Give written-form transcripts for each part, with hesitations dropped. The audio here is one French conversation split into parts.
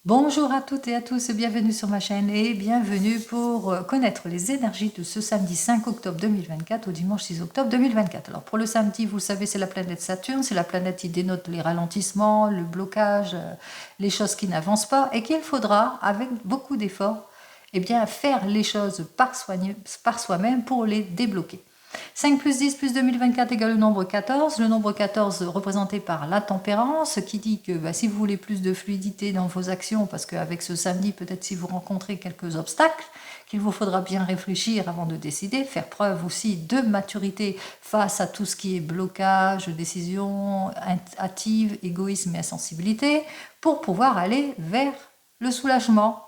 Bonjour à toutes et à tous, bienvenue sur ma chaîne et bienvenue pour connaître les énergies de ce samedi 5 octobre 2024 au dimanche 6 octobre 2024. Alors pour le samedi, vous le savez, c'est la planète Saturne, c'est la planète qui dénote les ralentissements, le blocage, les choses qui n'avancent pas et qu'il faudra, avec beaucoup d'efforts, faire les choses par soi-même pour les débloquer. 5 plus 10 plus 2024 égale le nombre 14. Le nombre 14 représenté par la tempérance, qui dit que si vous voulez plus de fluidité dans vos actions, parce qu'avec ce samedi, peut-être si vous rencontrez quelques obstacles, qu'il vous faudra bien réfléchir avant de décider, faire preuve aussi de maturité face à tout ce qui est blocage, décision hâtive, égoïsme et insensibilité, pour pouvoir aller vers le soulagement.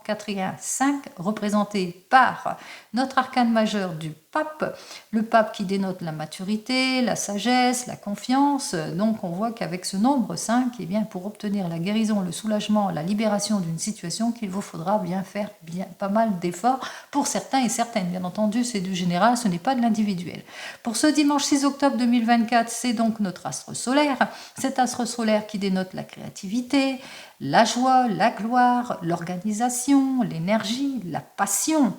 5, représenté par notre arcane majeur du pape, le pape qui dénote la maturité, la sagesse, la confiance. Donc on voit qu'avec ce nombre 5, pour obtenir la guérison, le soulagement, la libération d'une situation, qu'il vous faudra faire pas mal d'efforts pour certains et certaines. Bien entendu, c'est du général, ce n'est pas de l'individuel. Pour ce dimanche 6 octobre 2024, c'est donc notre astre solaire. Cet astre solaire qui dénote la créativité, la joie, la gloire, l'organisation, l'énergie, la passion.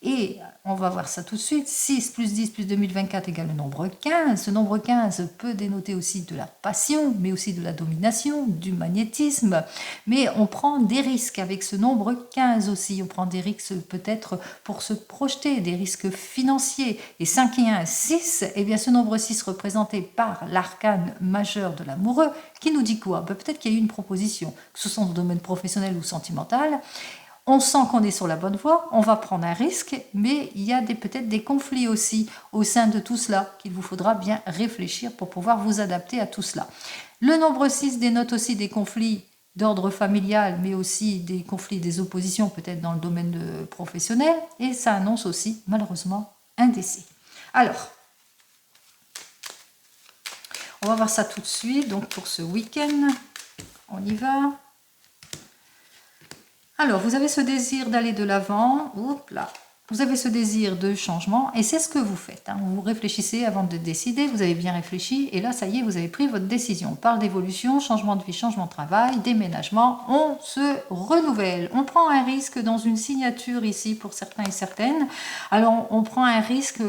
Et on va voir ça tout de suite. 6 plus 10 plus 2024 égale le nombre 15. Ce nombre 15 peut dénoter aussi de la passion, mais aussi de la domination, du magnétisme. Mais on prend des risques avec ce nombre 15 aussi. On prend des risques peut-être pour se projeter, des risques financiers. Et 5 et 1, 6, ce nombre 6 représenté par l'arcane majeur de l'amoureux, qui nous dit quoi? Peut-être qu'il y a eu une proposition, que ce soit dans le domaine professionnel ou sentimental. On sent qu'on est sur la bonne voie, on va prendre un risque, mais il y a peut-être des conflits aussi au sein de tout cela qu'il vous faudra bien réfléchir pour pouvoir vous adapter à tout cela. Le nombre 6 dénote aussi des conflits d'ordre familial, mais aussi des conflits, des oppositions peut-être dans le domaine professionnel, et ça annonce aussi malheureusement un décès. Alors, on va voir ça tout de suite, donc pour ce week-end, on y va. Alors, vous avez ce désir d'aller de l'avant, vous avez ce désir de changement, et c'est ce que vous faites. Vous réfléchissez avant de décider, vous avez bien réfléchi, et là, ça y est, vous avez pris votre décision. On parle d'évolution, changement de vie, changement de travail, déménagement, on se renouvelle. On prend un risque dans une signature ici pour certains et certaines. Alors, on prend un risque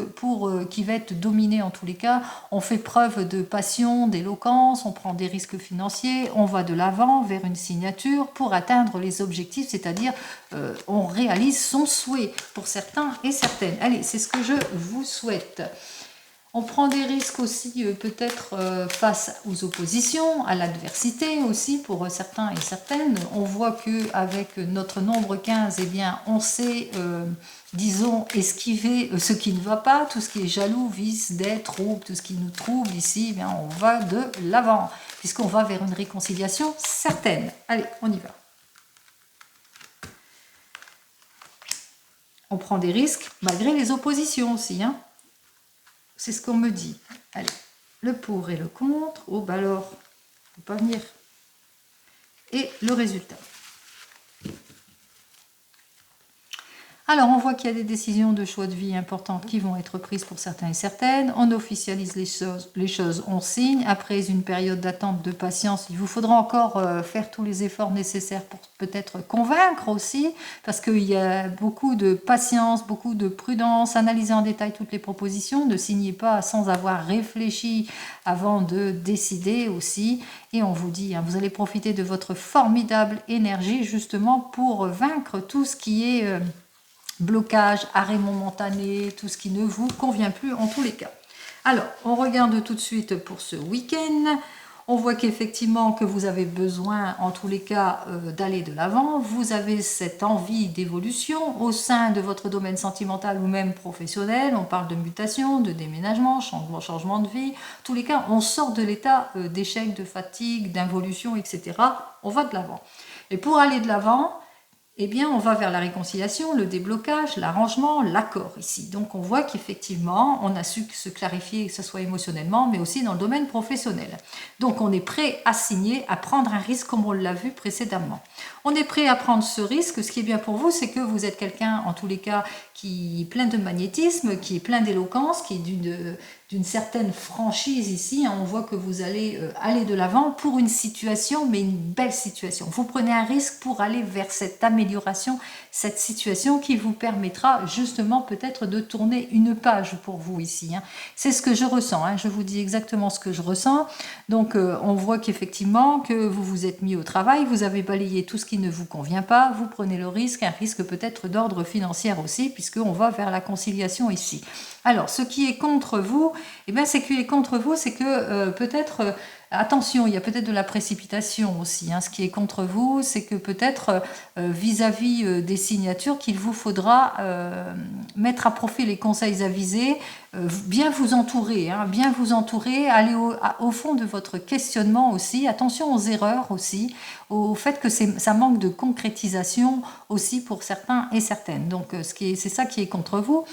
qui va être dominé en tous les cas. On fait preuve de passion, d'éloquence, on prend des risques financiers, on va de l'avant vers une signature pour atteindre les objectifs, c'est-à-dire on réalise son souhait pour certains et certaines. Allez, c'est ce que je vous souhaite. On prend des risques aussi peut-être face aux oppositions, à l'adversité aussi pour certains et certaines. On voit qu'avec notre nombre 15, on sait, disons, esquiver ce qui ne va pas, tout ce qui est jaloux, vice, dette, trouble, tout ce qui nous trouble ici, on va de l'avant, puisqu'on va vers une réconciliation certaine. Allez, on y va. On prend des risques malgré les oppositions aussi. C'est ce qu'on me dit. Allez, le pour et le contre. Oh, alors, faut pas venir. Et le résultat. Alors, on voit qu'il y a des décisions de choix de vie importantes qui vont être prises pour certains et certaines. On officialise les choses, on signe. Après une période d'attente, de patience, il vous faudra encore faire tous les efforts nécessaires pour peut-être convaincre aussi, parce qu'il y a beaucoup de patience, beaucoup de prudence, analyser en détail toutes les propositions, ne signez pas sans avoir réfléchi avant de décider aussi. Et on vous dit, vous allez profiter de votre formidable énergie justement pour vaincre tout ce qui est blocage, arrêt momentané, tout ce qui ne vous convient plus en tous les cas. Alors, on regarde tout de suite pour ce week-end. On voit qu'effectivement que vous avez besoin, en tous les cas, d'aller de l'avant. Vous avez cette envie d'évolution au sein de votre domaine sentimental ou même professionnel. On parle de mutation, de déménagement, changement de vie. En tous les cas, on sort de l'état d'échec, de fatigue, d'involution, etc. On va de l'avant. Et pour aller de l'avant, on va vers la réconciliation, le déblocage, l'arrangement, l'accord ici. Donc on voit qu'effectivement, on a su se clarifier, que ce soit émotionnellement, mais aussi dans le domaine professionnel. Donc on est prêt à signer, à prendre un risque comme on l'a vu précédemment. On est prêt à prendre ce risque. Ce qui est bien pour vous, c'est que vous êtes quelqu'un, en tous les cas, qui est plein de magnétisme, qui est plein d'éloquence, qui est d'une certaine franchise ici. On voit que vous allez aller de l'avant pour une situation, mais une belle situation. Vous prenez un risque pour aller vers cette amélioration, cette situation qui vous permettra justement peut-être de tourner une page pour vous ici. C'est ce que je ressens, je vous dis exactement ce que je ressens. Donc on voit qu'effectivement que vous vous êtes mis au travail, vous avez balayé tout ce qui ne vous convient pas, vous prenez le risque, un risque peut-être d'ordre financier aussi, puisqu'on va vers la conciliation ici. Alors, ce qui est contre vous, ce qui est contre vous, c'est que peut-être, attention, il y a peut-être de la précipitation aussi. Ce qui est contre vous, c'est que peut-être vis-à-vis des signatures, qu'il vous faudra mettre à profit les conseils avisés, bien vous entourer, aller au fond de votre questionnement aussi. Attention aux erreurs aussi, au fait que ça manque de concrétisation aussi pour certains et certaines. Donc, c'est ça qui est contre vous.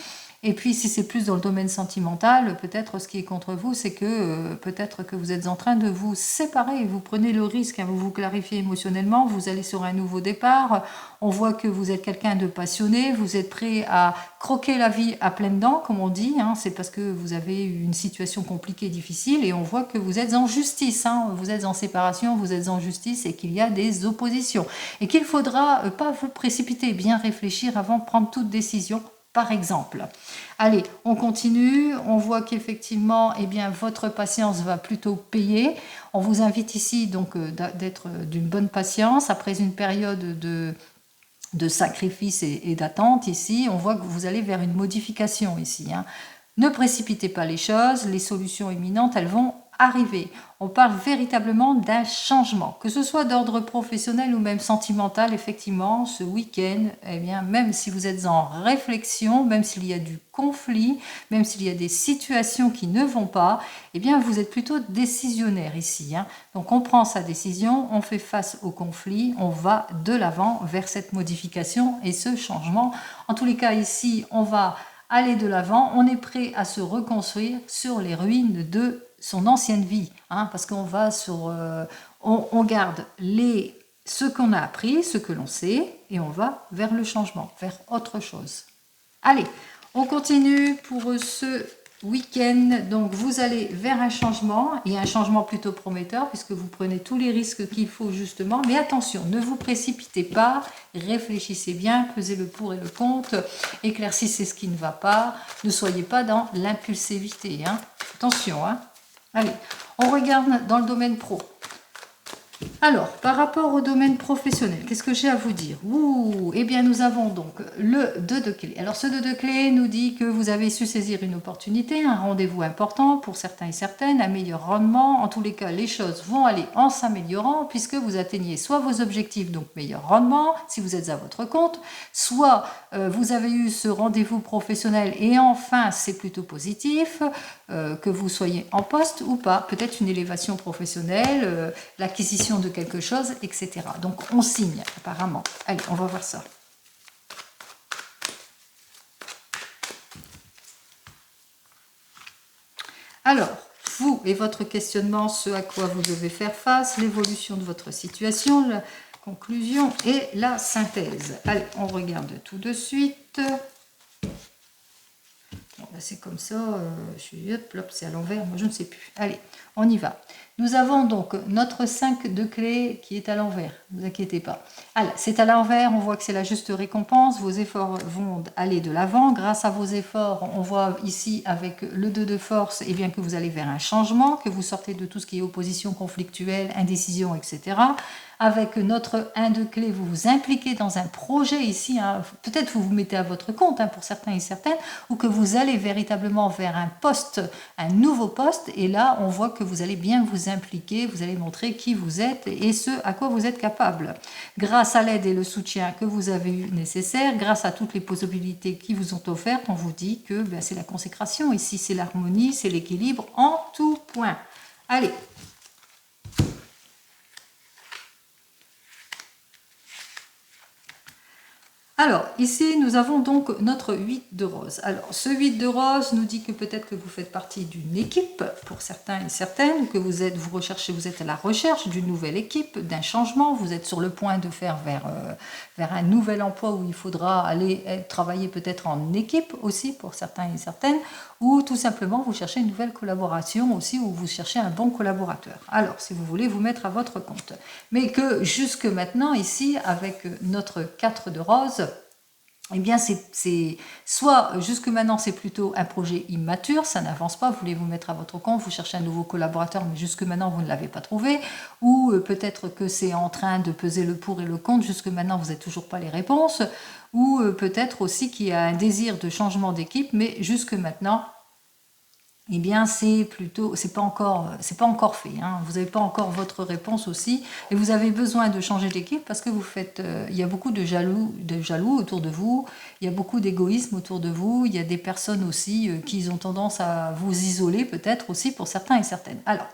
Et puis, si c'est plus dans le domaine sentimental, peut-être ce qui est contre vous, c'est que peut-être que vous êtes en train de vous séparer. Vous prenez le risque, vous vous clarifiez émotionnellement, vous allez sur un nouveau départ. On voit que vous êtes quelqu'un de passionné, vous êtes prêt à croquer la vie à pleines dents, comme on dit. C'est parce que vous avez eu une situation compliquée, difficile, et on voit que vous êtes en justice. Vous êtes en séparation, vous êtes en justice, et qu'il y a des oppositions. Et qu'il ne faudra pas vous précipiter, bien réfléchir avant de prendre toute décision, par exemple. Allez, on continue. On voit qu'effectivement, votre patience va plutôt payer. On vous invite ici donc d'être d'une bonne patience après une période de sacrifice et d'attente. Ici, on voit que vous allez vers une modification ici. Ne précipitez pas les choses. Les solutions imminentes, elles vont arriver. On parle véritablement d'un changement, que ce soit d'ordre professionnel ou même sentimental. Effectivement, ce week-end, même si vous êtes en réflexion, même s'il y a du conflit, même s'il y a des situations qui ne vont pas, vous êtes plutôt décisionnaire ici. Donc on prend sa décision, on fait face au conflit, on va de l'avant vers cette modification et ce changement. En tous les cas, ici, on va aller de l'avant, on est prêt à se reconstruire sur les ruines de son ancienne vie, parce qu'on va sur, on garde ce qu'on a appris, ce que l'on sait, et on va vers le changement, vers autre chose. Allez, on continue pour ce week-end. Donc vous allez vers un changement, et un changement plutôt prometteur, puisque vous prenez tous les risques qu'il faut justement, mais attention, ne vous précipitez pas, réfléchissez bien, pesez le pour et le contre, éclaircissez ce qui ne va pas, ne soyez pas dans l'impulsivité. Attention, Allez, on regarde dans le domaine pro. Alors, par rapport au domaine professionnel, qu'est-ce que j'ai à vous dire? Nous avons donc le 2 de clé. Alors, ce 2 de clé nous dit que vous avez su saisir une opportunité, un rendez-vous important pour certains et certaines, un meilleur rendement. En tous les cas, les choses vont aller en s'améliorant puisque vous atteignez soit vos objectifs, donc meilleur rendement, si vous êtes à votre compte, soit vous avez eu ce rendez-vous professionnel et enfin, c'est plutôt positif, que vous soyez en poste ou pas, peut-être une élévation professionnelle, l'acquisition de quelque chose, etc. Donc on signe apparemment. Allez, on va voir ça. Alors, vous et votre questionnement, ce à quoi vous devez faire face, l'évolution de votre situation, la conclusion et la synthèse. Allez, on regarde tout de suite. C'est comme ça, c'est à l'envers, moi je ne sais plus. Allez, on y va. Nous avons donc notre 5 de clé qui est à l'envers, ne vous inquiétez pas. Alors, c'est à l'envers, on voit que c'est la juste récompense, vos efforts vont aller de l'avant. Grâce à vos efforts, on voit ici avec le 2 de force, que vous allez vers un changement, que vous sortez de tout ce qui est opposition conflictuelle, indécision, etc. Avec notre 1 de clé, vous vous impliquez dans un projet ici, peut-être vous vous mettez à votre compte pour certains et certaines, ou que vous allez véritablement vers un poste, un nouveau poste, et là on voit que vous allez bien vous impliquer, vous allez montrer qui vous êtes et ce à quoi vous êtes capable. Grâce à l'aide et le soutien que vous avez eu nécessaire, grâce à toutes les possibilités qui vous ont offertes, on vous dit que c'est la consécration, ici c'est l'harmonie, c'est l'équilibre en tout point. Allez. Alors, ici, nous avons donc notre 8 de rose. Alors, ce 8 de rose nous dit que peut-être que vous faites partie d'une équipe, pour certains et certaines, que vous êtes à la recherche d'une nouvelle équipe, d'un changement, vous êtes sur le point de faire vers un nouvel emploi où il faudra aller travailler peut-être en équipe aussi, pour certains et certaines, ou tout simplement vous cherchez une nouvelle collaboration aussi, ou vous cherchez un bon collaborateur. Alors, si vous voulez vous mettre à votre compte. Mais que jusque maintenant, ici, avec notre 4 de rose, eh bien, c'est soit jusque maintenant c'est plutôt un projet immature, ça n'avance pas, vous voulez vous mettre à votre compte, vous cherchez un nouveau collaborateur, mais jusque maintenant vous ne l'avez pas trouvé, ou peut-être que c'est en train de peser le pour et le contre, jusque maintenant vous n'avez toujours pas les réponses, ou peut-être aussi qu'il y a un désir de changement d'équipe, mais jusque maintenant, eh bien, c'est pas encore fait. Hein. Vous n'avez pas encore votre réponse aussi, et vous avez besoin de changer d'équipe parce que il y a beaucoup de jaloux autour de vous, il y a beaucoup d'égoïsme autour de vous, il y a des personnes aussi qui ont tendance à vous isoler peut-être aussi pour certains et certaines. Alors,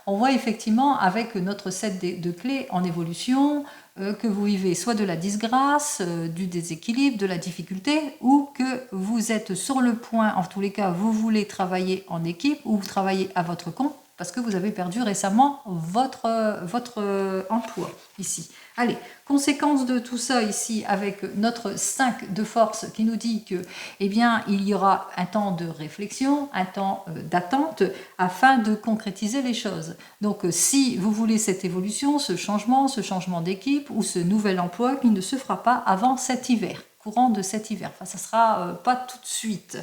on voit effectivement avec notre set de clés en évolution que vous vivez soit de la disgrâce, du déséquilibre, de la difficulté, ou que vous êtes sur le point, en tous les cas, vous voulez travailler en équipe ou vous travaillez à votre compte parce que vous avez perdu récemment votre emploi ici. Allez, conséquence de tout ça ici avec notre 5 de force qui nous dit que, eh bien, il y aura un temps de réflexion, un temps d'attente afin de concrétiser les choses. Donc, si vous voulez cette évolution, ce changement d'équipe ou ce nouvel emploi, il ne se fera pas avant cet hiver, courant de cet hiver. Enfin, ça ne sera pas tout de suite.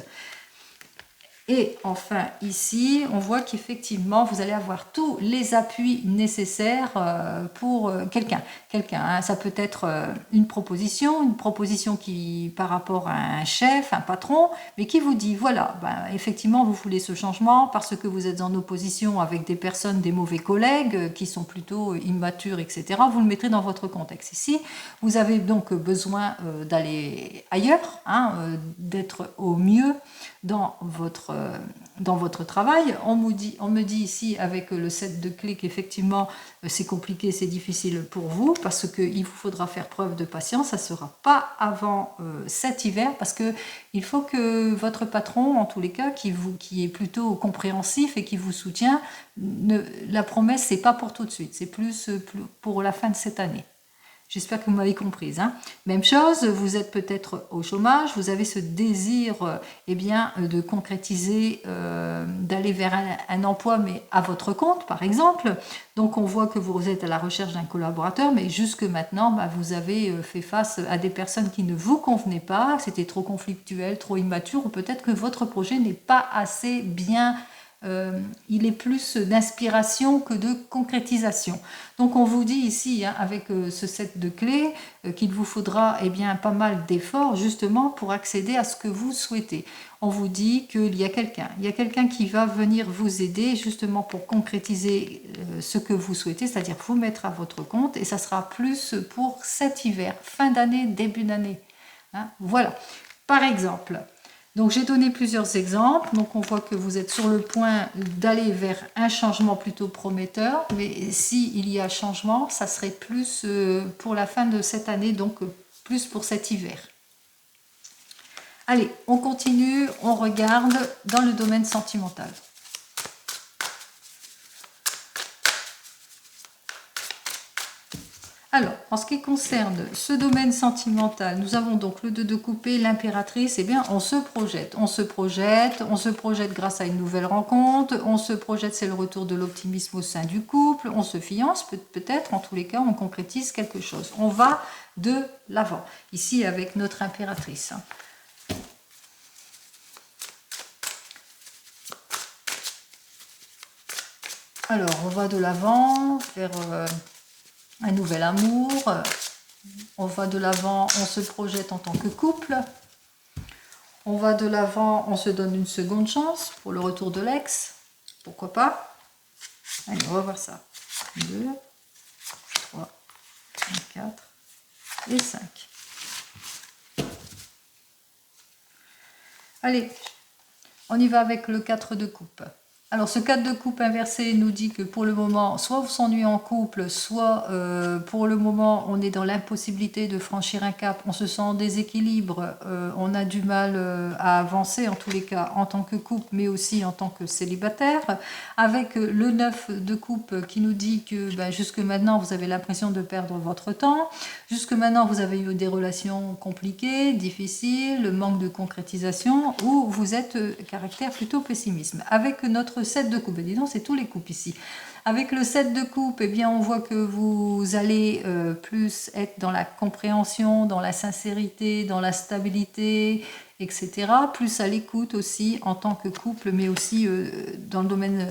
Et enfin, ici, on voit qu'effectivement, vous allez avoir tous les appuis nécessaires pour quelqu'un. Hein, ça peut être une proposition qui, par rapport à un chef, un patron, mais qui vous dit, voilà, effectivement, vous voulez ce changement parce que vous êtes en opposition avec des personnes, des mauvais collègues qui sont plutôt immatures, etc. Vous le mettrez dans votre contexte. Ici, vous avez donc besoin d'aller ailleurs, hein, d'être au mieux dans votre travail. On me dit ici avec le set de clés qu'effectivement c'est compliqué, c'est difficile pour vous parce qu'il vous faudra faire preuve de patience. Ça ne sera pas avant cet hiver parce qu'il faut que votre patron, en tous les cas, qui est plutôt compréhensif et qui vous soutient, la promesse, c'est pas pour tout de suite, c'est plus pour la fin de cette année. J'espère que vous m'avez comprise. Hein. Même chose, vous êtes peut-être au chômage, vous avez ce désir de concrétiser, d'aller vers un emploi, mais à votre compte, par exemple. Donc, on voit que vous êtes à la recherche d'un collaborateur, mais jusque maintenant, vous avez fait face à des personnes qui ne vous convenaient pas, c'était trop conflictuel, trop immature, ou peut-être que votre projet n'est pas assez bien. Il est plus d'inspiration que de concrétisation. Donc on vous dit ici, hein, avec ce set de clés, qu'il vous faudra pas mal d'efforts justement pour accéder à ce que vous souhaitez. On vous dit qu'il y a quelqu'un qui va venir vous aider justement pour concrétiser ce que vous souhaitez, c'est-à-dire vous mettre à votre compte, et ça sera plus pour cet hiver, fin d'année, début d'année. Hein, voilà. Par exemple, donc j'ai donné plusieurs exemples, donc on voit que vous êtes sur le point d'aller vers un changement plutôt prometteur, mais s'il y a changement, ça serait plus pour la fin de cette année, donc plus pour cet hiver. Allez, on continue, on regarde dans le domaine sentimental. Alors, en ce qui concerne ce domaine sentimental, nous avons donc le 2 de coupé, l'impératrice, on se projette grâce à une nouvelle rencontre, on se projette, c'est le retour de l'optimisme au sein du couple, on se fiance, peut-être, en tous les cas, on concrétise quelque chose. On va de l'avant, ici avec notre impératrice. Alors, on va de l'avant vers un nouvel amour, on va de l'avant, on se projette en tant que couple, on va de l'avant, on se donne une seconde chance pour le retour de l'ex, pourquoi pas. Allez, on va voir ça. 2, 3, 4 et 5. Allez, on y va avec le 4 de coupe. Alors, ce 4 de coupe inversé nous dit que pour le moment, soit vous s'ennuyez en couple, soit pour le moment, on est dans l'impossibilité de franchir un cap, on se sent en déséquilibre, on a du mal à avancer, en tous les cas, en tant que couple, mais aussi en tant que célibataire. Avec le 9 de coupe qui nous dit que jusque maintenant, vous avez l'impression de perdre votre temps. Jusque maintenant, vous avez eu des relations compliquées, difficiles, manque de concrétisation, ou vous êtes caractère plutôt pessimisme. Avec notre 7 de coupe, dis donc, c'est tous les coupes ici. Avec le 7 de coupe, eh bien, on voit que vous allez plus être dans la compréhension, dans la sincérité, dans la stabilité, etc. Plus à l'écoute aussi en tant que couple, mais aussi dans le domaine,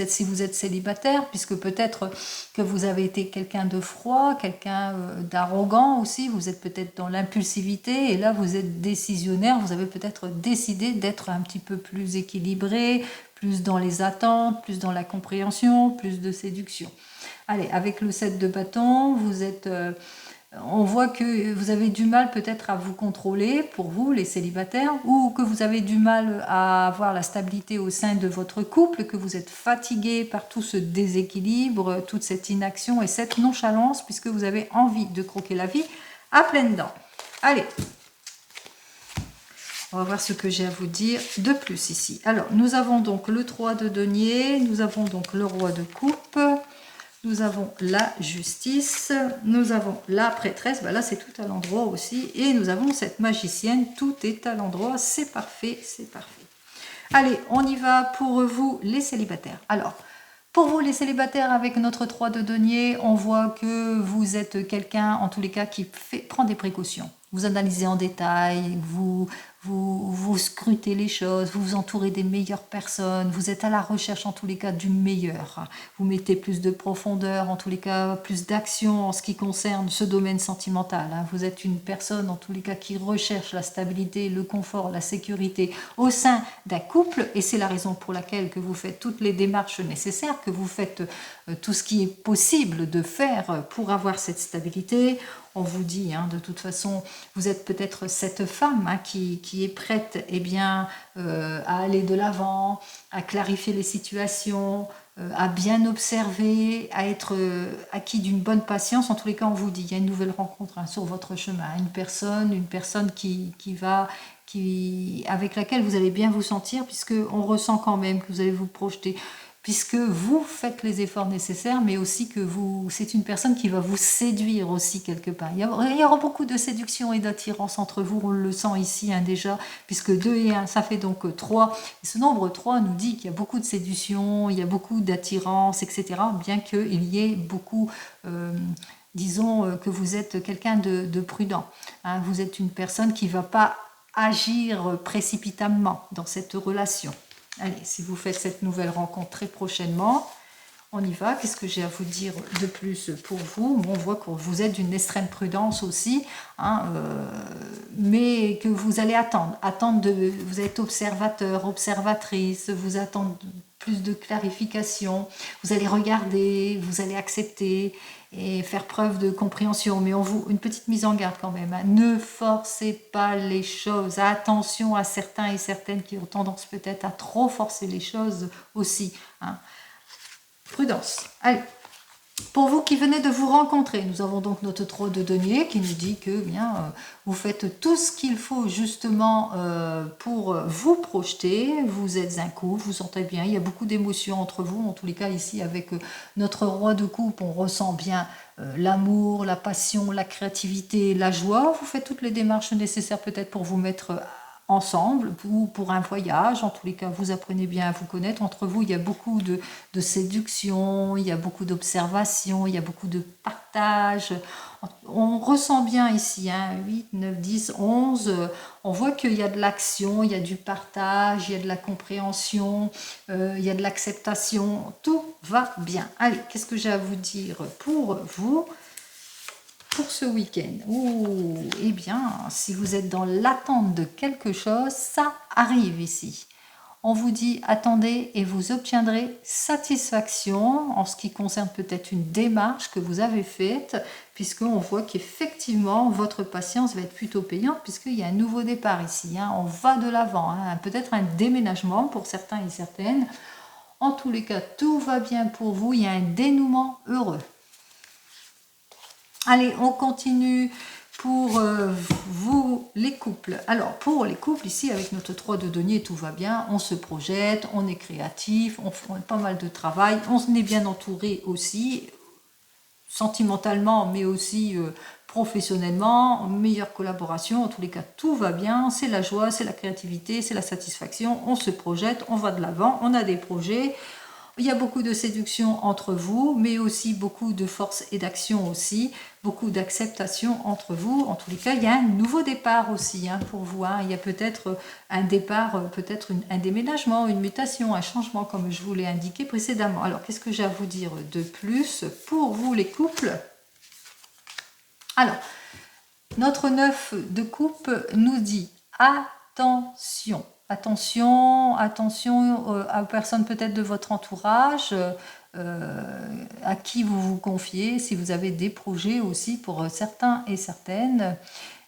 si vous êtes célibataire, puisque peut-être que vous avez été quelqu'un de froid, quelqu'un d'arrogant aussi, vous êtes peut-être dans l'impulsivité, et là vous êtes décisionnaire, vous avez peut-être décidé d'être un petit peu plus équilibré, plus dans les attentes, plus dans la compréhension, plus de séduction. Allez, avec le 7 de bâton, vous êtes... on voit que vous avez du mal peut-être à vous contrôler, pour vous, les célibataires, ou que vous avez du mal à avoir la stabilité au sein de votre couple, que vous êtes fatigué par tout ce déséquilibre, toute cette inaction et cette nonchalance, puisque vous avez envie de croquer la vie à pleines dents. Allez, on va voir ce que j'ai à vous dire de plus ici. Alors, nous avons donc le 3 de denier, nous avons donc le roi de coupe, nous avons la justice, nous avons la prêtresse, là c'est tout à l'endroit aussi, et nous avons cette magicienne, tout est à l'endroit, c'est parfait, c'est parfait. Allez, on y va pour vous les célibataires. Alors, pour vous les célibataires, avec notre 3 de denier, on voit que vous êtes quelqu'un, en tous les cas, qui prend des précautions. Vous analysez en détail, vous scrutez les choses, vous vous entourez des meilleures personnes, vous êtes à la recherche en tous les cas du meilleur. Vous mettez plus de profondeur, en tous les cas plus d'action en ce qui concerne ce domaine sentimental. Vous êtes une personne en tous les cas qui recherche la stabilité, le confort, la sécurité au sein d'un couple, et c'est la raison pour laquelle que vous faites toutes les démarches nécessaires, que vous faites tout ce qui est possible de faire pour avoir cette stabilité. On vous dit, de toute façon, vous êtes peut-être cette femme qui est prête à aller de l'avant, à clarifier les situations, à bien observer, à être acquis d'une bonne patience. En tous les cas, on vous dit, il y a une nouvelle rencontre sur votre chemin, une personne avec laquelle vous allez bien vous sentir, puisqu'on ressent quand même que vous allez vous projeter, puisque vous faites les efforts nécessaires, mais aussi que c'est une personne qui va vous séduire aussi quelque part. Il y aura beaucoup de séduction et d'attirance entre vous, on le sent ici déjà, puisque 2 et 1, ça fait donc 3. Et ce nombre 3 nous dit qu'il y a beaucoup de séduction, il y a beaucoup d'attirance, etc. Bien qu'il y ait beaucoup... disons que vous êtes quelqu'un de prudent. Vous êtes une personne qui ne va pas agir précipitamment dans cette relation. Allez, si vous faites cette nouvelle rencontre très prochainement, on y va. Qu'est-ce que j'ai à vous dire de plus pour vous? On voit que vous êtes d'une extrême prudence aussi, mais que vous allez attendre. Vous êtes observateur, observatrice, vous attendez plus de clarification. Vous allez regarder, vous allez accepter et faire preuve de compréhension. Mais une petite mise en garde quand même. Ne forcez pas les choses. Attention à certains et certaines qui ont tendance peut-être à trop forcer les choses aussi. Prudence. Allez. Pour vous qui venez de vous rencontrer, nous avons donc notre 3 de denier qui nous dit que vous faites tout ce qu'il faut justement pour vous projeter. Vous êtes un couple, vous sentez bien, il y a beaucoup d'émotions entre vous. En tous les cas, ici, avec notre roi de coupe, on ressent bien l'amour, la passion, la créativité, la joie. Vous faites toutes les démarches nécessaires peut-être pour vous mettre ensemble ou pour un voyage. En tous les cas, vous apprenez bien à vous connaître. Entre vous, il y a beaucoup de séduction, il y a beaucoup d'observation, il y a beaucoup de partage. On ressent bien ici, 8, 9, 10, 11. On voit qu'il y a de l'action, il y a du partage, il y a de la compréhension, il y a de l'acceptation. Tout va bien. Allez, qu'est-ce que j'ai à vous dire pour vous ? Pour ce week-end, eh bien, si vous êtes dans l'attente de quelque chose, ça arrive ici. On vous dit attendez et vous obtiendrez satisfaction en ce qui concerne peut-être une démarche que vous avez faite, puisqu'on voit qu'effectivement votre patience va être plutôt payante, puisqu'il y a un nouveau départ ici. On va de l'avant, peut-être un déménagement pour certains et certaines. En tous les cas, tout va bien pour vous. Il y a un dénouement heureux. Allez, on continue pour vous, les couples. Alors, pour les couples, ici, avec notre 3 de denier, tout va bien. On se projette, on est créatif, on fait pas mal de travail. On est bien entouré aussi, sentimentalement, mais aussi professionnellement, meilleure collaboration. En tous les cas, tout va bien. C'est la joie, c'est la créativité, c'est la satisfaction. On se projette, on va de l'avant, on a des projets. Il y a beaucoup de séduction entre vous, mais aussi beaucoup de force et d'action aussi, beaucoup d'acceptation entre vous. En tous les cas, il y a un nouveau départ aussi pour vous. Il y a peut-être un départ, peut-être un déménagement, une mutation, un changement, comme je vous l'ai indiqué précédemment. Alors, qu'est-ce que j'ai à vous dire de plus pour vous les couples? Alors, notre 9 de coupe nous dit attention. Attention, attention aux personnes peut-être de votre entourage, à qui vous vous confiez, si vous avez des projets aussi pour certains et certaines,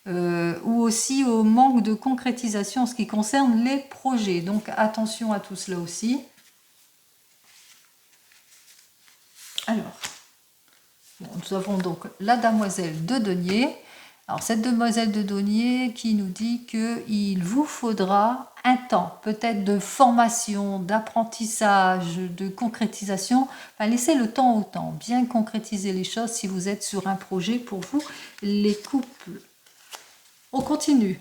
ou aussi au manque de concrétisation en ce qui concerne les projets. Donc attention à tout cela aussi. Alors, nous avons donc la demoiselle de denier. Alors cette demoiselle de denier qui nous dit qu'il vous faudra un temps, peut-être de formation, d'apprentissage, de concrétisation. Enfin, laissez le temps au temps, bien concrétiser les choses si vous êtes sur un projet pour vous, les couples. On continue.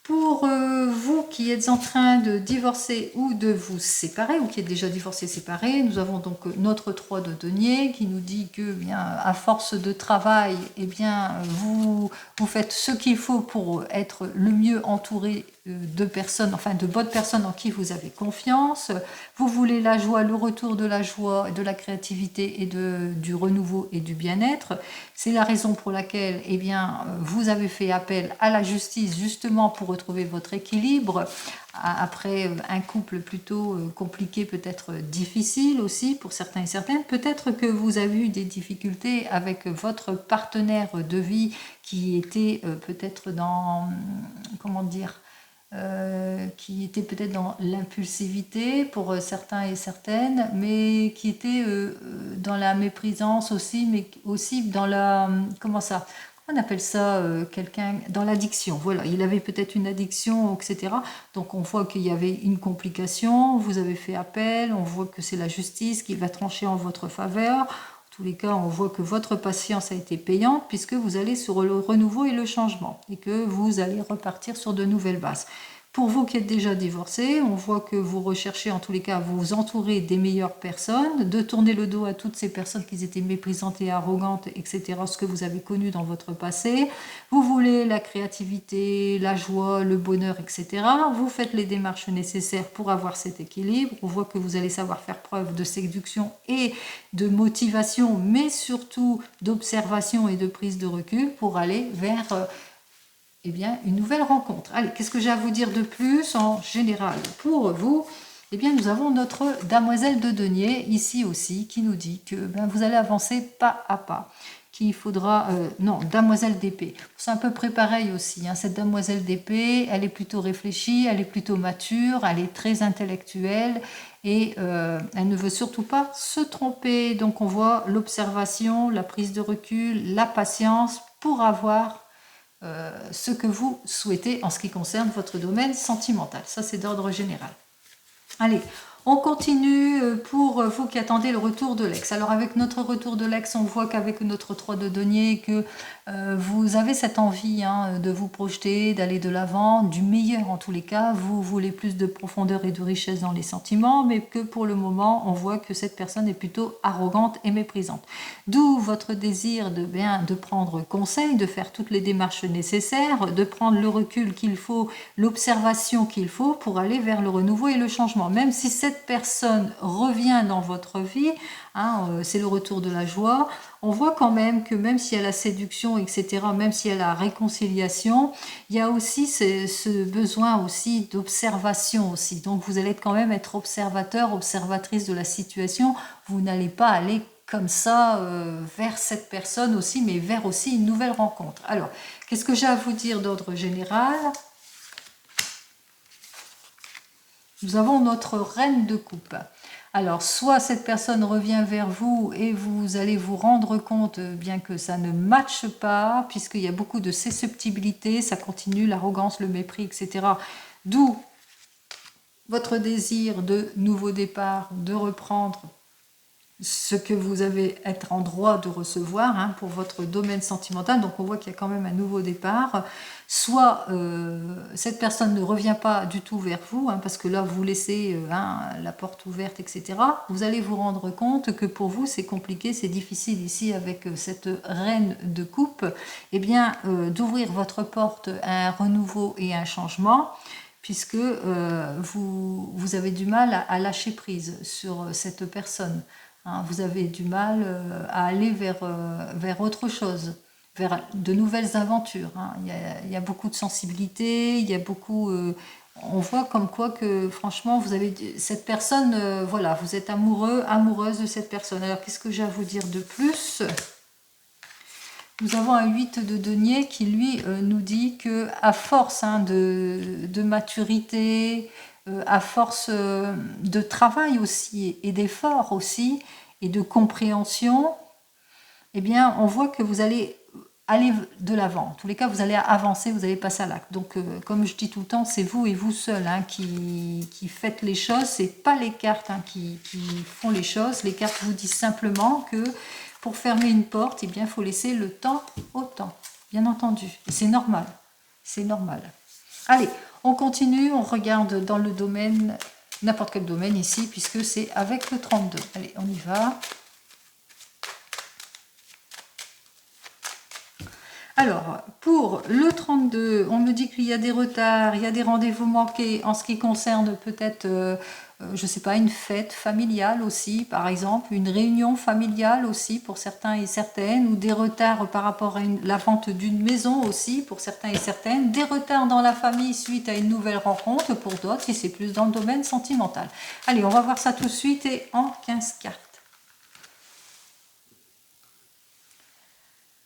Pour vous qui êtes en train de divorcer ou de vous séparer, ou qui êtes déjà divorcé, séparé, nous avons donc notre 3 de denier qui nous dit que, bien, à force de travail, eh bien, vous faites ce qu'il faut pour être le mieux entouré de personnes, enfin de bonnes personnes en qui vous avez confiance. Vous voulez la joie, le retour de la joie, de la créativité et du renouveau et du bien-être. C'est la raison pour laquelle, eh bien, vous avez fait appel à la justice justement pour retrouver votre équilibre après un couple plutôt compliqué, peut-être difficile aussi pour certains et certaines. Peut-être que vous avez eu des difficultés avec votre partenaire de vie qui était peut-être dans, comment dire, qui était peut-être dans l'impulsivité pour certains et certaines, mais qui était dans la méprisance aussi, mais aussi dans la, comment ça, on appelle ça quelqu'un dans l'addiction. Voilà, il avait peut-être une addiction, etc. Donc on voit qu'il y avait une complication, vous avez fait appel, on voit que c'est la justice qui va trancher en votre faveur. En tous les cas, on voit que votre patience a été payante puisque vous allez sur le renouveau et le changement et que vous allez repartir sur de nouvelles bases. Pour vous qui êtes déjà divorcés, on voit que vous recherchez en tous les cas à vous entourer des meilleures personnes, de tourner le dos à toutes ces personnes qui étaient méprisantes et arrogantes, etc., ce que vous avez connu dans votre passé. Vous voulez la créativité, la joie, le bonheur, etc. Vous faites les démarches nécessaires pour avoir cet équilibre. On voit que vous allez savoir faire preuve de séduction et de motivation, mais surtout d'observation et de prise de recul pour aller vers eh bien, une nouvelle rencontre. Allez, qu'est-ce que j'ai à vous dire de plus en général pour vous? Eh bien, nous avons notre demoiselle de denier ici aussi qui nous dit que vous allez avancer pas à pas, qu'il faudra... non, demoiselle d'épée. C'est à peu près pareil aussi. Cette demoiselle d'épée, elle est plutôt réfléchie, elle est plutôt mature, elle est très intellectuelle et elle ne veut surtout pas se tromper. Donc, on voit l'observation, la prise de recul, la patience pour avoir ce que vous souhaitez en ce qui concerne votre domaine sentimental. Ça, c'est d'ordre général. Allez, on continue pour vous qui attendez le retour de l'ex. Alors avec notre retour de l'ex, on voit qu'avec notre 3 de denier, que vous avez cette envie de vous projeter, d'aller de l'avant, du meilleur en tous les cas. Vous voulez plus de profondeur et de richesse dans les sentiments, mais que pour le moment, on voit que cette personne est plutôt arrogante et méprisante. D'où votre désir de prendre conseil, de faire toutes les démarches nécessaires, de prendre le recul qu'il faut, l'observation qu'il faut pour aller vers le renouveau et le changement. Même si cette personne revient dans votre vie, c'est le retour de la joie, on voit quand même que même s'il y a la séduction, etc., même s'il y a la réconciliation, il y a aussi ce besoin aussi d'observation aussi. Donc vous allez quand même être observateur, observatrice de la situation. Vous n'allez pas aller comme ça vers cette personne aussi, mais vers aussi une nouvelle rencontre. Alors, qu'est-ce que j'ai à vous dire d'ordre général ? Nous avons notre reine de coupe. Alors, soit cette personne revient vers vous et vous allez vous rendre compte, bien que ça ne matche pas, puisqu'il y a beaucoup de susceptibilité, ça continue, l'arrogance, le mépris, etc. D'où votre désir de nouveau départ, de reprendre ce que vous avez être en droit de recevoir hein, pour votre domaine sentimental. Donc on voit qu'il y a quand même un nouveau départ. Soit cette personne ne revient pas du tout vers vous, hein, parce que là vous laissez la porte ouverte, etc. Vous allez vous rendre compte que pour vous c'est compliqué, c'est difficile ici avec cette reine de coupe, eh bien d'ouvrir votre porte à un renouveau et un changement, puisque vous avez du mal à lâcher prise sur cette personne. Hein, vous avez du mal à aller vers autre chose, vers de nouvelles aventures. Hein. Il y a beaucoup de sensibilité, il y a beaucoup... on voit comme quoi que franchement, vous avez cette personne, voilà, vous êtes amoureux, amoureuse de cette personne. Alors qu'est-ce que j'ai à vous dire de plus ? Nous avons un 8 de denier qui lui nous dit que à force hein, de maturité, à force de travail aussi et d'effort aussi et de compréhension, eh bien on voit que vous allez aller de l'avant. En tous les cas, vous allez avancer, vous allez passer à l'acte. Donc, comme je dis tout le temps, c'est vous et vous seul hein, qui faites les choses. C'est pas les cartes hein, qui font les choses. Les cartes vous disent simplement que pour fermer une porte, eh bien, il faut laisser le temps au temps, bien entendu. Et c'est normal. C'est normal. Allez, on continue, on regarde dans le domaine, n'importe quel domaine ici, puisque c'est avec le 32. Allez, on y va. Alors, pour le 32, on me dit qu'il y a des retards, il y a des rendez-vous manqués en ce qui concerne peut-être, je ne sais pas, une fête familiale aussi, par exemple, une réunion familiale aussi pour certains et certaines, ou des retards par rapport à la vente d'une maison aussi pour certains et certaines, des retards dans la famille suite à une nouvelle rencontre pour d'autres, et c'est plus dans le domaine sentimental. Allez, on va voir ça tout de suite et en 15 cartes.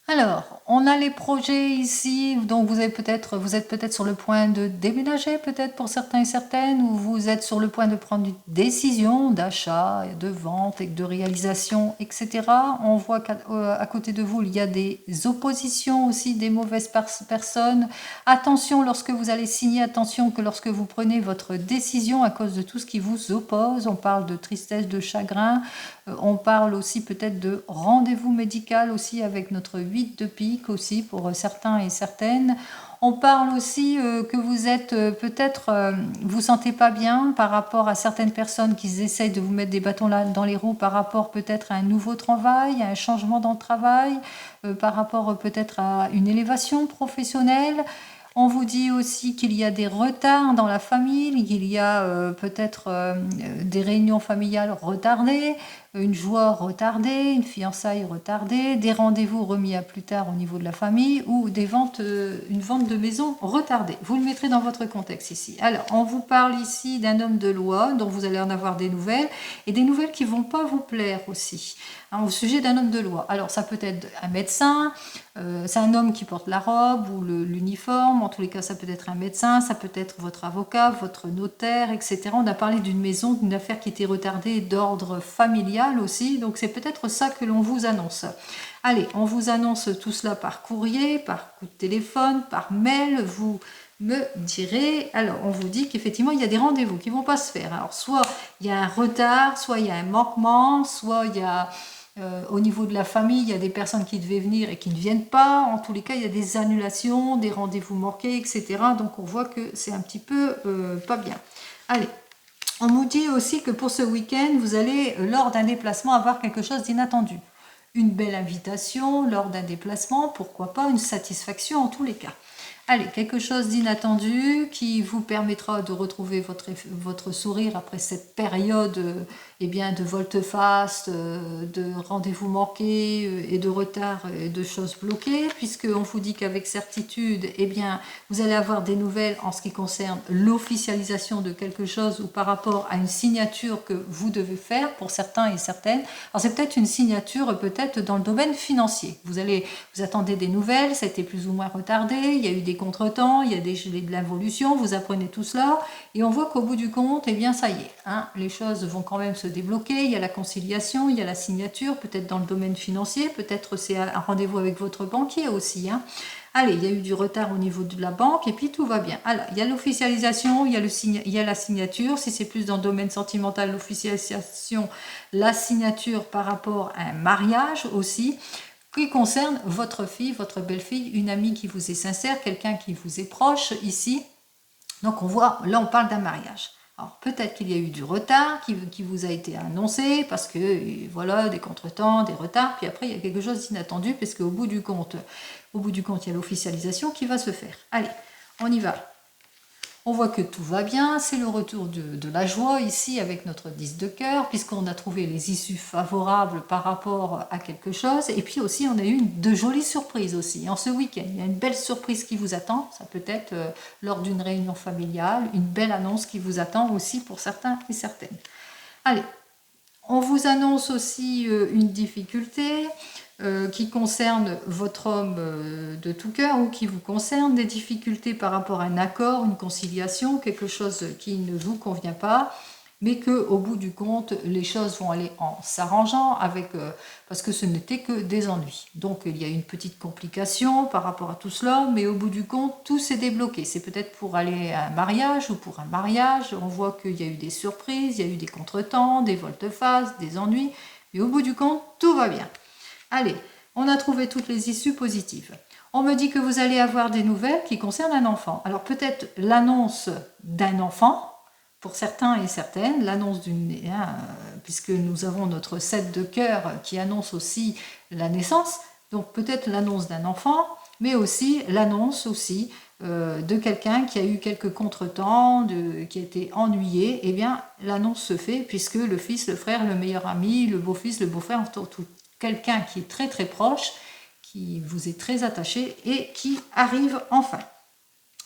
Alors, on a les projets ici, donc vous êtes peut-être sur le point de déménager, peut-être pour certains et certaines, ou vous êtes sur le point de prendre une décision d'achat, de vente et de réalisation, etc. On voit qu'à côté de vous, il y a des oppositions aussi, des mauvaises personnes. Attention lorsque vous allez signer, attention que lorsque vous prenez votre décision à cause de tout ce qui vous oppose, on parle de tristesse, de chagrin, on parle aussi peut-être de rendez-vous médical aussi avec notre 8 de pique aussi pour certains et certaines. On parle aussi que vous êtes peut-être, vous sentez pas bien par rapport à certaines personnes qui essayent de vous mettre des bâtons dans les roues par rapport peut-être à un nouveau travail, à un changement dans le travail, par rapport peut-être à une élévation professionnelle. On vous dit aussi qu'il y a des retards dans la famille, qu'il y a peut-être des réunions familiales retardées, une joie retardée, une fiançaille retardée, des rendez-vous remis à plus tard au niveau de la famille ou une vente de maison retardée. Vous le mettrez dans votre contexte ici. Alors, on vous parle ici d'un homme de loi dont vous allez en avoir des nouvelles et des nouvelles qui ne vont pas vous plaire aussi. Hein, au sujet d'un homme de loi. Alors, ça peut être un médecin, c'est un homme qui porte la robe ou l'uniforme. En tous les cas, ça peut être un médecin, ça peut être votre avocat, votre notaire, etc. On a parlé d'une maison, d'une affaire qui était retardée d'ordre familial aussi. Donc, c'est peut-être ça que l'on vous annonce. Allez, on vous annonce tout cela par courrier, par coup de téléphone, par mail. Vous me direz, alors on vous dit qu'effectivement il y a des rendez-vous qui ne vont pas se faire. Alors soit il y a un retard, soit il y a un manquement, soit il y a au niveau de la famille, il y a des personnes qui devaient venir et qui ne viennent pas. En tous les cas, il y a des annulations, des rendez-vous manqués, etc. Donc on voit que c'est un petit peu pas bien. Allez, on nous dit aussi que pour ce week-end, vous allez, lors d'un déplacement, avoir quelque chose d'inattendu. Une belle invitation lors d'un déplacement, pourquoi pas une satisfaction en tous les cas. Allez, quelque chose d'inattendu qui vous permettra de retrouver votre sourire après cette période eh bien, de volte-face, de rendez-vous manqués et de retard et de choses bloquées, puisqu'on vous dit qu'avec certitude, eh bien, vous allez avoir des nouvelles en ce qui concerne l'officialisation de quelque chose ou par rapport à une signature que vous devez faire pour certains et certaines. Alors c'est peut-être une signature peut-être dans le domaine financier. Vous attendez des nouvelles, ça a été plus ou moins retardé, il y a eu des contretemps, il y a de l'involution, vous apprenez tout cela et on voit qu'au bout du compte, eh bien ça y est, hein, les choses vont quand même se se débloquer, il y a la conciliation, il y a la signature, peut-être dans le domaine financier, peut-être c'est un rendez-vous avec votre banquier aussi, hein. Allez, il y a eu du retard au niveau de la banque et puis tout va bien. Alors, il y a l'officialisation, il y a la signature. Si c'est plus dans le domaine sentimental, l'officialisation, la signature par rapport à un mariage aussi, qui concerne votre fille, votre belle-fille, une amie qui vous est sincère, quelqu'un qui vous est proche ici. Donc on voit, là on parle d'un mariage. Alors peut-être qu'il y a eu du retard qui vous a été annoncé parce que voilà, des contretemps, des retards, puis après il y a quelque chose d'inattendu parce qu'au bout du compte, il y a l'officialisation qui va se faire. Allez, on y va. On voit que tout va bien, c'est le retour de la joie ici avec notre 10 de cœur, puisqu'on a trouvé les issues favorables par rapport à quelque chose. Et puis aussi, on a eu de jolies surprises aussi. En ce week-end, il y a une belle surprise qui vous attend. Ça peut être lors d'une réunion familiale, une belle annonce qui vous attend aussi pour certains et certaines. Allez, on vous annonce aussi une difficulté qui concerne votre homme de tout cœur ou qui vous concerne, des difficultés par rapport à un accord, une conciliation, quelque chose qui ne vous convient pas, mais qu'au bout du compte, les choses vont aller en s'arrangeant avec, parce que ce n'était que des ennuis. Donc il y a une petite complication par rapport à tout cela, mais au bout du compte, tout s'est débloqué. C'est peut-être pour aller à un mariage ou pour un mariage. On voit qu'il y a eu des surprises, il y a eu des contretemps, des volte-face, des ennuis, mais au bout du compte, tout va bien. Allez, on a trouvé toutes les issues positives. On me dit que vous allez avoir des nouvelles qui concernent un enfant. Alors peut-être l'annonce d'un enfant, pour certains et certaines, l'annonce d'une... puisque nous avons notre 7 de cœur qui annonce aussi la naissance, donc peut-être l'annonce d'un enfant, mais aussi l'annonce aussi de quelqu'un qui a eu quelques contretemps, qui a été ennuyé. Eh bien, l'annonce se fait puisque le fils, le frère, le meilleur ami, le beau-fils, le beau-frère, tout quelqu'un qui est très très proche, qui vous est très attaché et qui arrive enfin.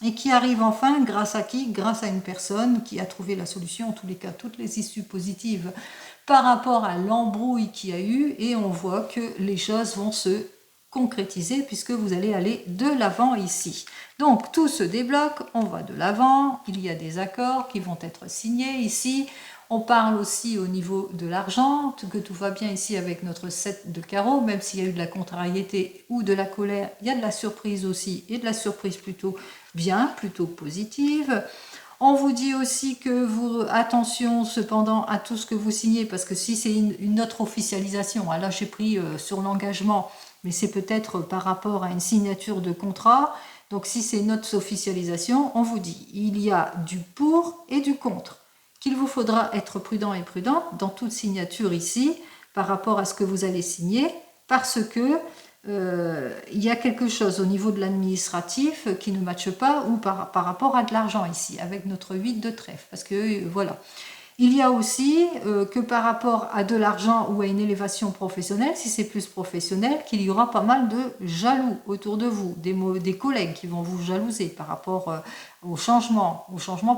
Et qui arrive enfin grâce à qui? Grâce à une personne qui a trouvé la solution, en tous les cas, toutes les issues positives par rapport à l'embrouille qu'il y a eu. Et on voit que les choses vont se concrétiser puisque vous allez aller de l'avant ici. Donc tout se débloque, on va de l'avant, il y a des accords qui vont être signés ici. On parle aussi au niveau de l'argent, que tout va bien ici avec notre 7 de carreau, même s'il y a eu de la contrariété ou de la colère, il y a de la surprise aussi, et de la surprise plutôt bien, plutôt positive. On vous dit aussi que vous, attention cependant à tout ce que vous signez, parce que si c'est une autre officialisation, là j'ai pris sur l'engagement, mais c'est peut-être par rapport à une signature de contrat, donc si c'est une autre officialisation, on vous dit, il y a du pour et du contre, qu'il vous faudra être prudent et prudente dans toute signature ici, par rapport à ce que vous allez signer, parce que il y a quelque chose au niveau de l'administratif qui ne matche pas, ou par rapport à de l'argent ici, avec notre 8 de trèfle, parce que voilà. Il y a aussi que par rapport à de l'argent ou à une élévation professionnelle, si c'est plus professionnel, qu'il y aura pas mal de jaloux autour de vous, des collègues qui vont vous jalouser par rapport au changement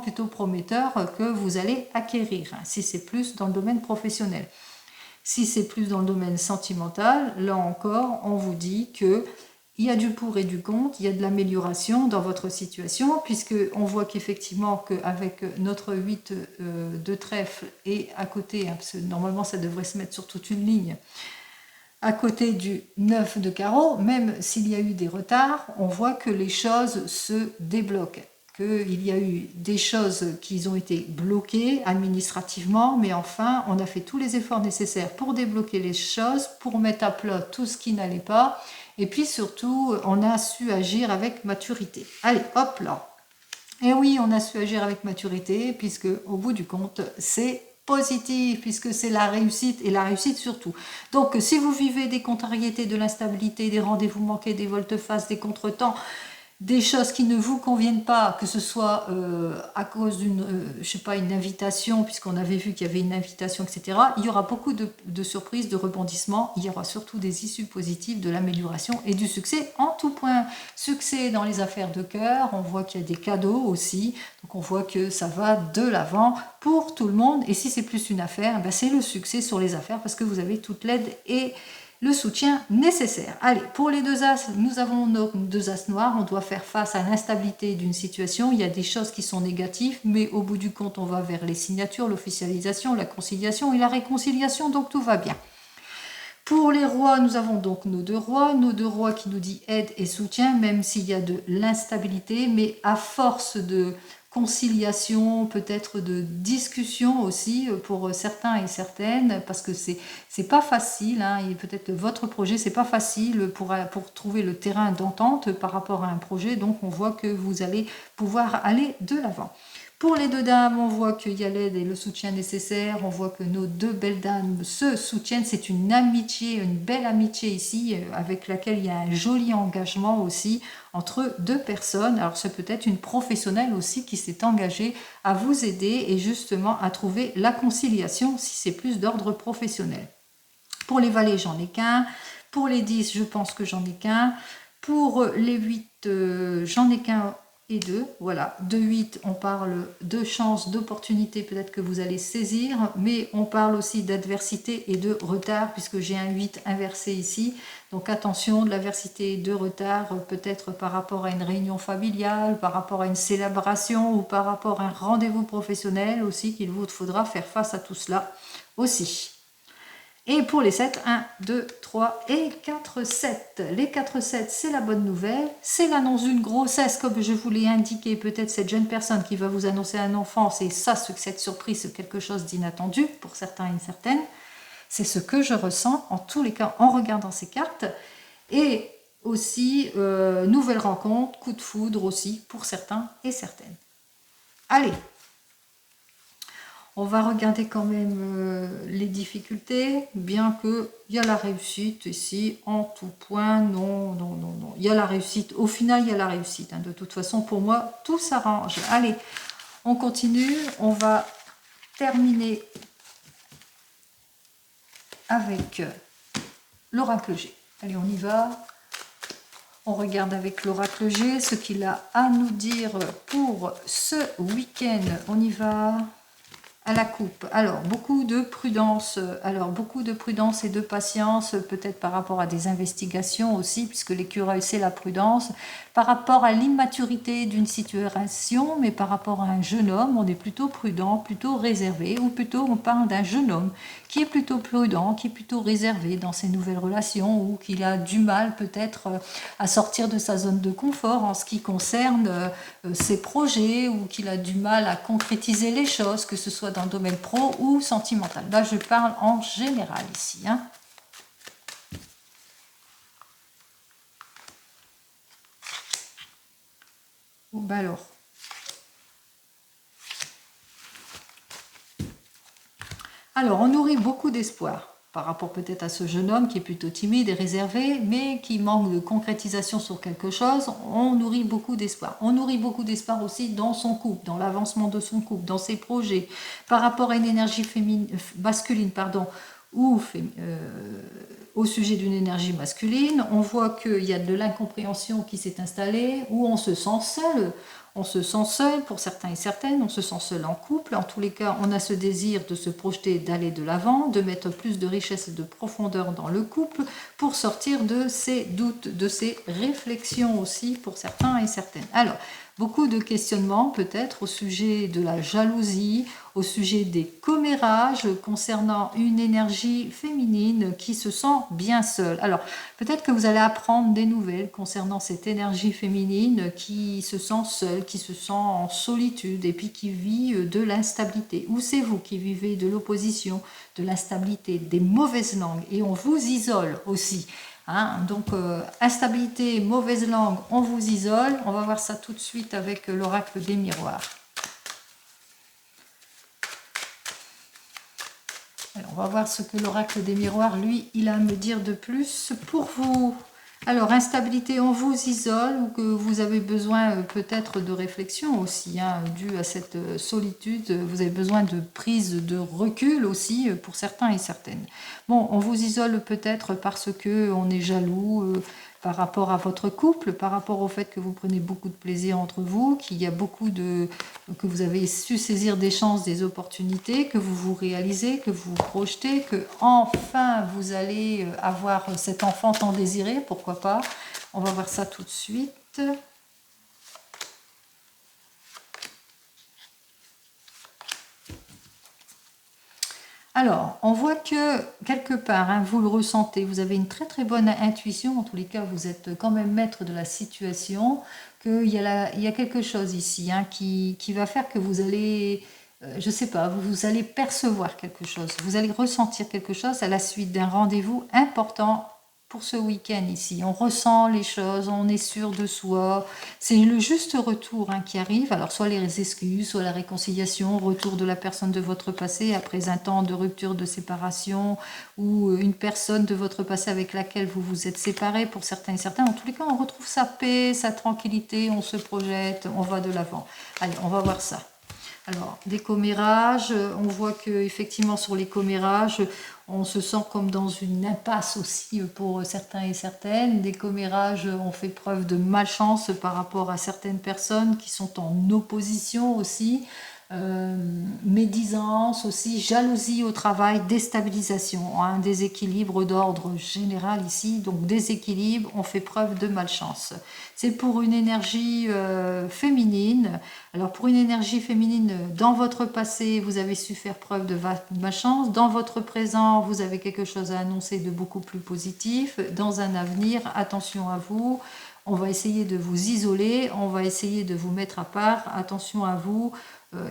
plutôt prometteur que vous allez acquérir, hein, si c'est plus dans le domaine professionnel. Si c'est plus dans le domaine sentimental, là encore, on vous dit que il y a du pour et du contre, il y a de l'amélioration dans votre situation, puisqu'on voit qu'effectivement qu'avec notre 8 de trèfle et à côté, hein, parce que normalement ça devrait se mettre sur toute une ligne, à côté du 9 de carreau, même s'il y a eu des retards, on voit que les choses se débloquent, qu'il y a eu des choses qui ont été bloquées administrativement, mais enfin on a fait tous les efforts nécessaires pour débloquer les choses, pour mettre à plat tout ce qui n'allait pas, et puis surtout, on a su agir avec maturité. Allez, hop là. Et oui, on a su agir avec maturité, puisque au bout du compte, c'est positif, puisque c'est la réussite, et la réussite surtout. Donc, si vous vivez des contrariétés, de l'instabilité, des rendez-vous manqués, des volte-face, des contretemps, des choses qui ne vous conviennent pas, que ce soit à cause d'une, je sais pas, une invitation, puisqu'on avait vu qu'il y avait une invitation, etc. Il y aura beaucoup de surprises, de rebondissements. Il y aura surtout des issues positives, de l'amélioration et du succès en tout point. Succès dans les affaires de cœur, on voit qu'il y a des cadeaux aussi. Donc on voit que ça va de l'avant pour tout le monde. Et si c'est plus une affaire, ben c'est le succès sur les affaires parce que vous avez toute l'aide et le soutien nécessaire. Allez, pour les deux as, nous avons nos deux as noirs, on doit faire face à l'instabilité d'une situation, il y a des choses qui sont négatives, mais au bout du compte, on va vers les signatures, l'officialisation, la conciliation et la réconciliation, donc tout va bien. Pour les rois, nous avons donc nos deux rois qui nous dit aide et soutien, même s'il y a de l'instabilité, mais à force de conciliation, peut-être de discussion aussi pour certains et certaines, parce que c'est pas facile, hein, et peut-être que votre projet, c'est pas facile pour trouver le terrain d'entente par rapport à un projet, donc on voit que vous allez pouvoir aller de l'avant. Pour les deux dames, on voit qu'il y a l'aide et le soutien nécessaire. On voit que nos deux belles dames se soutiennent. C'est une amitié, une belle amitié ici, avec laquelle il y a un joli engagement aussi entre deux personnes. Alors c'est peut-être une professionnelle aussi qui s'est engagée à vous aider et justement à trouver la conciliation si c'est plus d'ordre professionnel. Pour les valets, j'en ai qu'un. Pour les 10, je pense que j'en ai qu'un. Pour les 8, j'en ai qu'un et 2, voilà, de 8, on parle de chance, d'opportunité peut-être que vous allez saisir, mais on parle aussi d'adversité et de retard, puisque j'ai un 8 inversé ici, donc attention, de l'adversité et de retard, peut-être par rapport à une réunion familiale, par rapport à une célébration, ou par rapport à un rendez-vous professionnel aussi, qu'il vous faudra faire face à tout cela aussi. Et pour les 7, 1, 2, 3 et 4, 7. Les 4, 7, c'est la bonne nouvelle. C'est l'annonce d'une grossesse, comme je vous l'ai indiqué. Peut-être cette jeune personne qui va vous annoncer un enfant, c'est ça, cette surprise, c'est quelque chose d'inattendu pour certains et certaines. C'est ce que je ressens, en tous les cas, en regardant ces cartes. Et aussi, nouvelle rencontre, coup de foudre aussi, pour certains et certaines. Allez! On va regarder quand même les difficultés, bien qu'il y a la réussite ici, en tout point, non. Il y a la réussite, au final, il y a la réussite. Hein. De toute façon, pour moi, tout s'arrange. Allez, on continue. On va terminer avec l'oracle G. Allez, on y va. On regarde avec l'oracle G ce qu'il a à nous dire pour ce week-end. On y va. À la coupe. Alors, beaucoup de prudence et de patience, peut-être par rapport à des investigations aussi, puisque l'écureuil, c'est la prudence, par rapport à l'immaturité d'une situation, mais par rapport à un jeune homme, on est plutôt prudent, plutôt réservé, ou plutôt on parle d'un jeune homme qui est plutôt prudent, qui est plutôt réservé dans ses nouvelles relations, ou qu'il a du mal peut-être à sortir de sa zone de confort en ce qui concerne ses projets, ou qu'il a du mal à concrétiser les choses, que ce soit dans le domaine pro ou sentimental. Là, je parle en général ici. Hein. Bon, ben alors, on nourrit beaucoup d'espoir par rapport peut-être à ce jeune homme qui est plutôt timide et réservé, mais qui manque de concrétisation sur quelque chose. On nourrit beaucoup d'espoir. On nourrit beaucoup d'espoir aussi dans son couple, dans l'avancement de son couple, dans ses projets, par rapport à une énergie masculine, ou au sujet d'une énergie masculine. On voit qu'il y a de l'incompréhension qui s'est installée, où on se sent seul. On se sent seul pour certains et certaines, on se sent seul en couple. En tous les cas, on a ce désir de se projeter, d'aller de l'avant, de mettre plus de richesse et de profondeur dans le couple pour sortir de ces doutes, de ces réflexions aussi pour certains et certaines. Alors, beaucoup de questionnements peut-être au sujet de la jalousie, au sujet des commérages concernant une énergie féminine qui se sent bien seule. Alors, peut-être que vous allez apprendre des nouvelles concernant cette énergie féminine qui se sent seule, qui se sent en solitude et puis qui vit de l'instabilité. Ou c'est vous qui vivez de l'opposition, de l'instabilité, des mauvaises langues et on vous isole aussi. Hein, donc, instabilité, mauvaise langue, on vous isole. On va voir ça tout de suite avec l'oracle des miroirs. Alors, on va voir ce que l'oracle des miroirs, lui, il a à me dire de plus pour vous. Alors, instabilité, on vous isole ou que vous avez besoin peut-être de réflexion aussi, hein, dû à cette solitude. Vous avez besoin de prise de recul aussi pour certains et certaines. Bon, on vous isole peut-être parce que on est jaloux, par rapport à votre couple, par rapport au fait que vous prenez beaucoup de plaisir entre vous, qu'il y a que vous avez su saisir des chances, des opportunités, que vous vous réalisez, que vous vous projetez, que enfin vous allez avoir cet enfant tant désiré, pourquoi pas. On va voir ça tout de suite. Alors, on voit que quelque part, hein, vous le ressentez, vous avez une très très bonne intuition, en tous les cas, vous êtes quand même maître de la situation, qu'il y a quelque chose ici hein, qui va faire que vous allez, je ne sais pas, vous allez percevoir quelque chose, vous allez ressentir quelque chose à la suite d'un rendez-vous important pour ce week-end ici. On ressent les choses, on est sûr de soi. C'est le juste retour hein, qui arrive. Alors soit les excuses, soit la réconciliation, retour de la personne de votre passé après un temps de rupture, de séparation, ou une personne de votre passé avec laquelle vous vous êtes séparés pour certains et certains. En tous les cas, on retrouve sa paix, sa tranquillité, on se projette, on va de l'avant. Allez, on va voir ça. Alors, des commérages, on voit que effectivement sur les commérages, on se sent comme dans une impasse aussi pour certains et certaines. Des commérages ont fait preuve de malchance par rapport à certaines personnes qui sont en opposition aussi. Médisance aussi, jalousie au travail, déstabilisation, un déséquilibre d'ordre général ici, donc déséquilibre, on fait preuve de malchance. C'est pour une énergie féminine. Alors pour une énergie féminine, dans votre passé, vous avez su faire preuve de malchance, dans votre présent, vous avez quelque chose à annoncer de beaucoup plus positif, dans un avenir, attention à vous. On va essayer de vous isoler, on va essayer de vous mettre à part, attention à vous.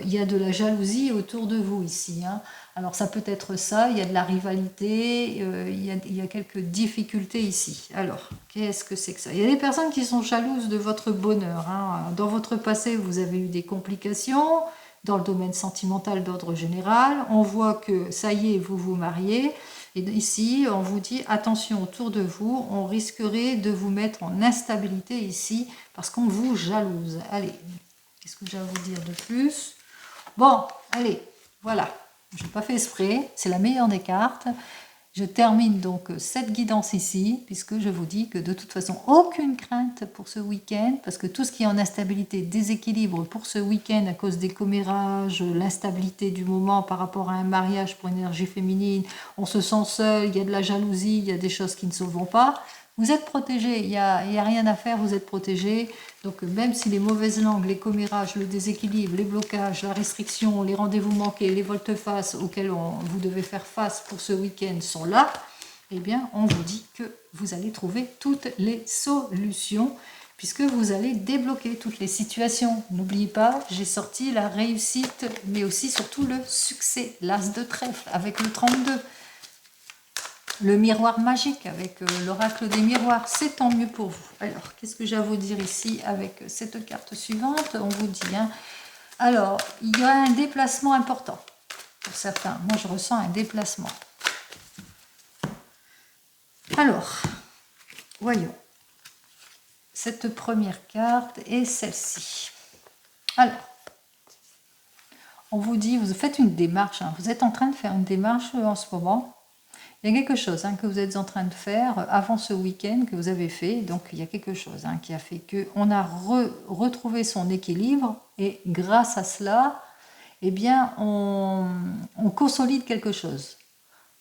Il y a de la jalousie autour de vous ici. Hein. Alors ça peut être ça, il y a de la rivalité, il y a quelques difficultés ici. Alors, qu'est-ce que c'est que ça? Il y a des personnes qui sont jalouses de votre bonheur. Hein. Dans votre passé, vous avez eu des complications dans le domaine sentimental d'ordre général. On voit que ça y est, vous vous mariez. Et ici, on vous dit, attention autour de vous, on risquerait de vous mettre en instabilité ici parce qu'on vous jalouse. Allez, qu'est-ce que j'ai à vous dire de plus? Bon, allez, voilà. Je n'ai pas fait exprès, c'est la meilleure des cartes. Je termine donc cette guidance ici, puisque je vous dis que de toute façon, aucune crainte pour ce week-end, parce que tout ce qui est en instabilité, déséquilibre pour ce week-end à cause des commérages, l'instabilité du moment par rapport à un mariage pour une énergie féminine, on se sent seul, il y a de la jalousie, il y a des choses qui ne se vont pas. Vous êtes protégé, il n'y a rien à faire, vous êtes protégé. Donc même si les mauvaises langues, les commérages, le déséquilibre, les blocages, la restriction, les rendez-vous manqués, les volte-face auxquels vous devez faire face pour ce week-end sont là, eh bien on vous dit que vous allez trouver toutes les solutions puisque vous allez débloquer toutes les situations. N'oubliez pas, j'ai sorti la réussite, mais aussi surtout le succès, l'as de trèfle avec le 32. Le miroir magique avec l'oracle des miroirs, c'est tant mieux pour vous. Alors, qu'est-ce que j'ai à vous dire ici avec cette carte suivante? On vous dit, hein, alors, il y a un déplacement important pour certains. Moi, je ressens un déplacement. Alors, voyons. Cette première carte et celle-ci. Alors, on vous dit, vous faites une démarche. Hein, vous êtes en train de faire une démarche en ce moment. Il y a quelque chose hein, que vous êtes en train de faire avant ce week-end que vous avez fait. Donc, il y a quelque chose hein, qui a fait qu'on a retrouvé son équilibre. Et grâce à cela, eh bien, on consolide quelque chose.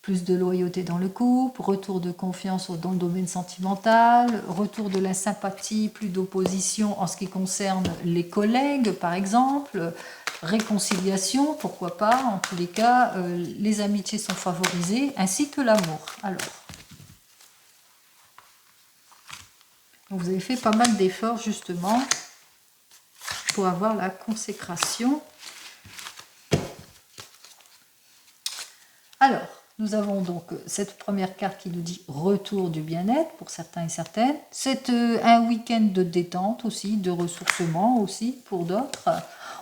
Plus de loyauté dans le couple, retour de confiance dans le domaine sentimental, retour de la sympathie, plus d'opposition en ce qui concerne les collègues, par exemple. Réconciliation, pourquoi pas, en tous les cas, les amitiés sont favorisées, ainsi que l'amour. Alors, vous avez fait pas mal d'efforts, justement, pour avoir la consécration. Alors, nous avons donc cette première carte qui nous dit retour du bien-être pour certains et certaines. C'est un week-end de détente aussi, de ressourcement aussi pour d'autres.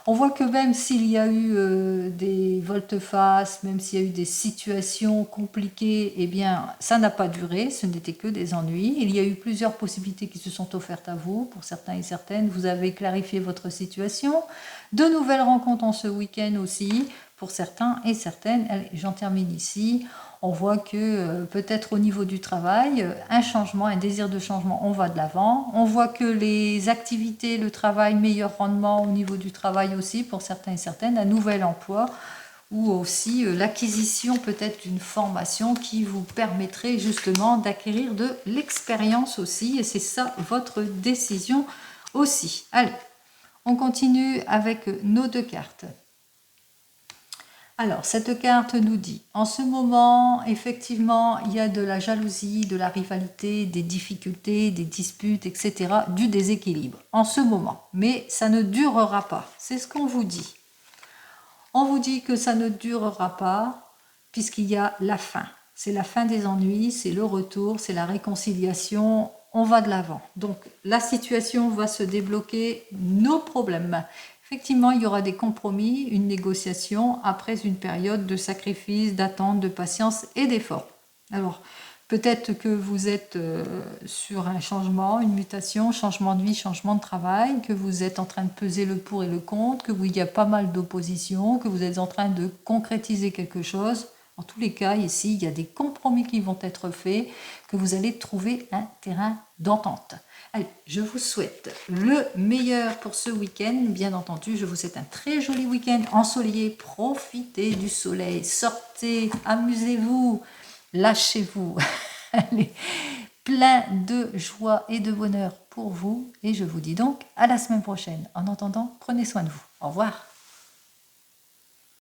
On voit que même s'il y a eu des volte-face, même s'il y a eu des situations compliquées, eh bien, ça n'a pas duré, ce n'était que des ennuis. Il y a eu plusieurs possibilités qui se sont offertes à vous, pour certains et certaines. Vous avez clarifié votre situation. De nouvelles rencontres en ce week-end aussi, pour certains et certaines. Allez, j'en termine ici. On voit que peut-être au niveau du travail, un changement, un désir de changement, on va de l'avant. On voit que les activités, le travail, meilleur rendement au niveau du travail aussi pour certains et certaines, un nouvel emploi ou aussi l'acquisition peut-être d'une formation qui vous permettrait justement d'acquérir de l'expérience aussi. Et c'est ça votre décision aussi. Allez, on continue avec nos deux cartes. Alors, cette carte nous dit, en ce moment, effectivement, il y a de la jalousie, de la rivalité, des difficultés, des disputes, etc., du déséquilibre, en ce moment. Mais ça ne durera pas, c'est ce qu'on vous dit. On vous dit que ça ne durera pas, puisqu'il y a la fin. C'est la fin des ennuis, c'est le retour, c'est la réconciliation, on va de l'avant. Donc, la situation va se débloquer, nos problèmes. Effectivement, il y aura des compromis, une négociation après une période de sacrifice, d'attente, de patience et d'effort. Alors, peut-être que vous êtes sur un changement, une mutation, changement de vie, changement de travail, que vous êtes en train de peser le pour et le contre, que il y a pas mal d'opposition, que vous êtes en train de concrétiser quelque chose. En tous les cas, ici, il y a des compromis qui vont être faits, que vous allez trouver un terrain d'entente. Allez, je vous souhaite le meilleur pour ce week-end. Bien entendu, je vous souhaite un très joli week-end ensoleillé. Profitez du soleil, sortez, amusez-vous, lâchez-vous. Allez, plein de joie et de bonheur pour vous. Et je vous dis donc à la semaine prochaine. En attendant, prenez soin de vous. Au revoir.